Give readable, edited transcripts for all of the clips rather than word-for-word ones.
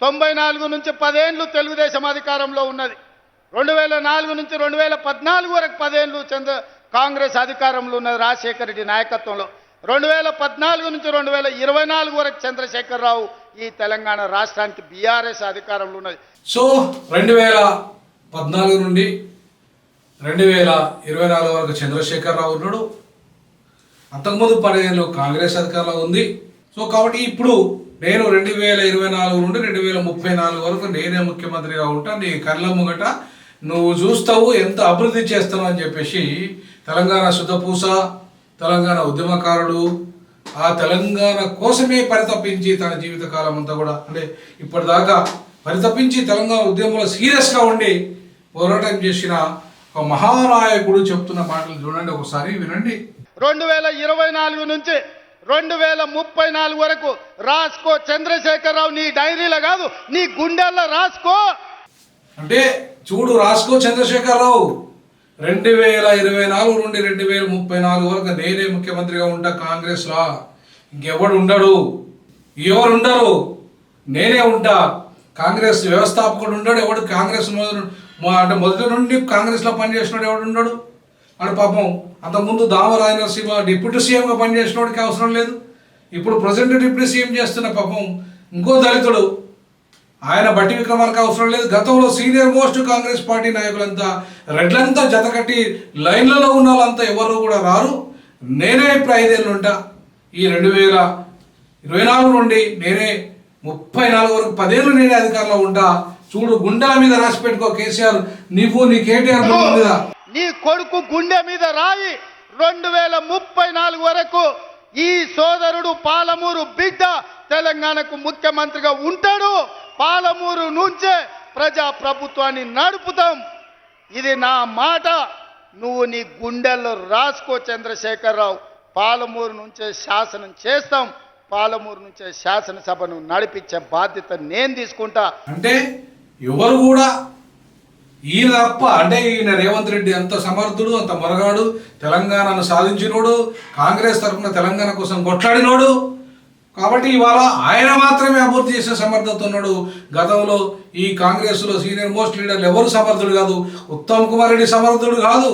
94 నుంచి 10 ఏళ్ళు తెలుగుదేశం అధికారంలో ఉన్నది. 2004 నుంచి 2014 వరకు 10 ఏళ్ళు కాంగ్రెస్ అధికారంలో ఉన్నది రాజశేఖర రెడ్డి నాయకత్వంలో. 2014 నుంచి 2024 వరకు చంద్రశేఖరరావు ఈ తెలంగాణ రాష్ట్రానికి బీఆర్ఎస్ అధికారంలో ఉన్నది. సో 2014 నుండి 2024 వరకు చంద్రశేఖరరావు ఉన్నాడు. అంతకుముందు 10 ఏళ్ళు కాంగ్రెస్ అధికారంలో ఉంది. సో కాబట్టి ఇప్పుడు నేను 2024 నుండి 2034 వరకు నేనే ముఖ్యమంత్రిగా ఉంటా, నీ కళ్ళ ముంగట నువ్వు చూస్తావు ఎంత అభివృద్ధి చేస్తావు అని చెప్పేసి తెలంగాణ శుద్ధపూస, తెలంగాణ ఉద్యమకారుడు, ఆ తెలంగాణ కోసమే పరితపించి తన జీవితకాలం అంతా కూడా అంటే ఇప్పటిదాకా పరితపించి తెలంగాణ ఉద్యమంలో సీరియస్గా ఉండి పోరాటం చేసిన ఒక మహానాయకుడు చెప్తున్న మాటలు చూడండి, ఒకసారి వినండి. 2024 నుంచి 2034 వరకు రాసుకో చంద్రశేఖరరావు, నీ డైరీలో కాదు నీ గుండెల్లో రాసుకో. అంటే చూడు, రాసుకో చంద్రశేఖరరావు, 2024 నుండి 2034 వరకు నేనే ముఖ్యమంత్రిగా ఉంటా కాంగ్రెస్లో. ఇంకెవడు ఉండడు, ఎవరు ఉండరు, నేనే ఉంటా. కాంగ్రెస్ వ్యవస్థాపకుడు ఉండడు, ఎవడు కాంగ్రెస్ అంటే మొదటి నుండి కాంగ్రెస్లో పనిచేసినాడు ఎవడు ఉండడు. అంటే పాపం అంతకుముందు దామరాయ నరసింహ డిప్యూటీ సీఎంగా పనిచేసినోడికి అవసరం లేదు. ఇప్పుడు ప్రజెంట్ డిప్యూటీ సీఎం చేస్తున్న పాపం ఇంకో దళితుడు, ఆయన బట్టి విక్రమార్క అవసరం లేదు. గతంలో సీనియర్ మోస్ట్ కాంగ్రెస్ పార్టీ నాయకులంతా రెడ్లంతా జతకట్టి లైన్లలో ఉన్న వాళ్ళంతా ఎవరు కూడా రారు. నేనే ఇప్పుడు 5 ఏళ్ళు ఉంటా. ఈ 2024 నుండి నేనే 34 వరకు 10 ఏళ్ళు నేనే అధికారంలో ఉంటా. చూడు, గుండెల మీద రాసి పెట్టుకో కేసీఆర్, నీవు నీ కేటీఆర్ మీద, నీ కొడుకు గుండె మీద రాయి. 2034 వరకు ఈ సోదరుడు పాలమూరు బిడ్డ తెలంగాణకు ముఖ్యమంత్రిగా ఉంటాడు. పాలమూరు నుంచే ప్రజా ప్రభుత్వాన్ని నడుపుతాం. ఇది నా మాట, నువ్వు నీ గుండెల్లో రాసుకో చంద్రశేఖరరావు. పాలమూరు నుంచే శాసనం చేస్తాం, పాలమూరు నుంచే శాసనసభను నడిపించే బాధ్యత నేను తీసుకుంటా. అంటే ఎవరు కూడా ఈయన తప్ప, అంటే ఈయన రేవంత్ రెడ్డి అంత సమర్థుడు, అంత మొరగాడు, తెలంగాణను సాధించినోడు, కాంగ్రెస్ తరఫున తెలంగాణ కోసం కొట్లాడినోడు. కాబట్టి ఇవాళ ఆయన మాత్రమే అభివృద్ధి చేసే సమర్థత ఉన్నాడు. గతంలో ఈ కాంగ్రెస్లో సీనియర్ మోస్ట్ లీడర్లు ఎవరు సమర్థుడు కాదు. ఉత్తమ్ కుమార్ రెడ్డి సమర్థుడు కాదు,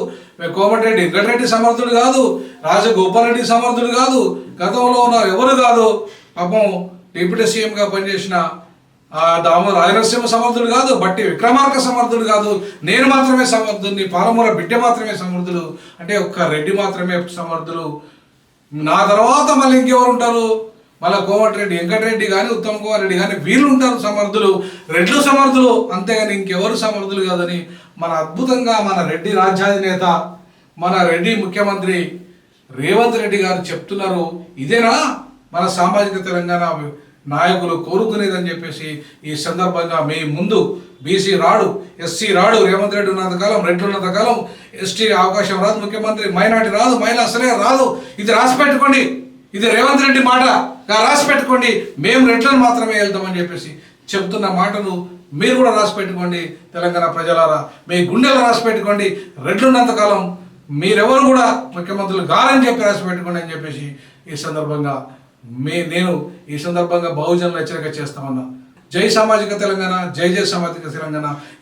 కోమటిరెడ్డి వెంకటరెడ్డి సమర్థుడు కాదు, రాజగోపాల్ రెడ్డి సమర్థుడు కాదు, గతంలో ఉన్న ఎవరు కాదు. పాపం డిప్యూటీ సీఎంగా పనిచేసిన రాయలసీమ సమర్థుడు కాదు, బట్టి విక్రమార్క సమర్థుడు కాదు, నేను మాత్రమే సమర్థుడిని, పాలమూర బిడ్డ మాత్రమే సమర్థుడు. అంటే ఒక్క రెడ్డి మాత్రమే సమర్థులు. నా తర్వాత మళ్ళీ ఇంకెవరు ఉంటారు? మళ్ళీ కోమటిరెడ్డి వెంకటరెడ్డి కానీ ఉత్తమ్ కుమార్ రెడ్డి కానీ వీళ్ళు ఉంటారు సమర్థులు, రెడ్లు సమర్థులు, అంతేగాని ఇంకెవరు సమర్థులు కాదని మన అద్భుతంగా మన రెడ్డి రాజ్యాధినేత, మన రెడ్డి ముఖ్యమంత్రి రేవంత్ రెడ్డి గారు చెప్తున్నారు. ఇదేనా మన సామాజిక తెలంగాణ నాయకులు కోరుకునేదని చెప్పేసి ఈ సందర్భంగా మీ ముందు బీసీ రాడు, ఎస్సీ రాడు, రేవంత్ రెడ్డి ఉన్నంతకాలం, రెడ్డి ఉన్నంతకాలం ఎస్టీ అవకాశం రాదు, ముఖ్యమంత్రి మైనార్టీ రాదు, మహిళ అసలే రాదు. ఇది రాసి పెట్టుకోండి, ఇది రేవంత్ రెడ్డి మాట రాసి పెట్టుకోండి. మేము రెడ్లను మాత్రమే వెళ్తామని చెప్పేసి చెప్తున్న మాటను మీరు కూడా రాసి పెట్టుకోండి. తెలంగాణ ప్రజలారా, మీ గుండెలు రాసి పెట్టుకోండి. రెడ్లున్నంతకాలం మీరెవరు కూడా ముఖ్యమంత్రులు గారని చెప్పి రాసి పెట్టుకోండి అని చెప్పేసి ఈ సందర్భంగా నేను ఈ సందర్భంగా బహుజనులు హెచ్చరిక చేస్తామన్నా. జై సామాజిక తెలంగాణ, జై జై సామాజిక తెలంగాణ.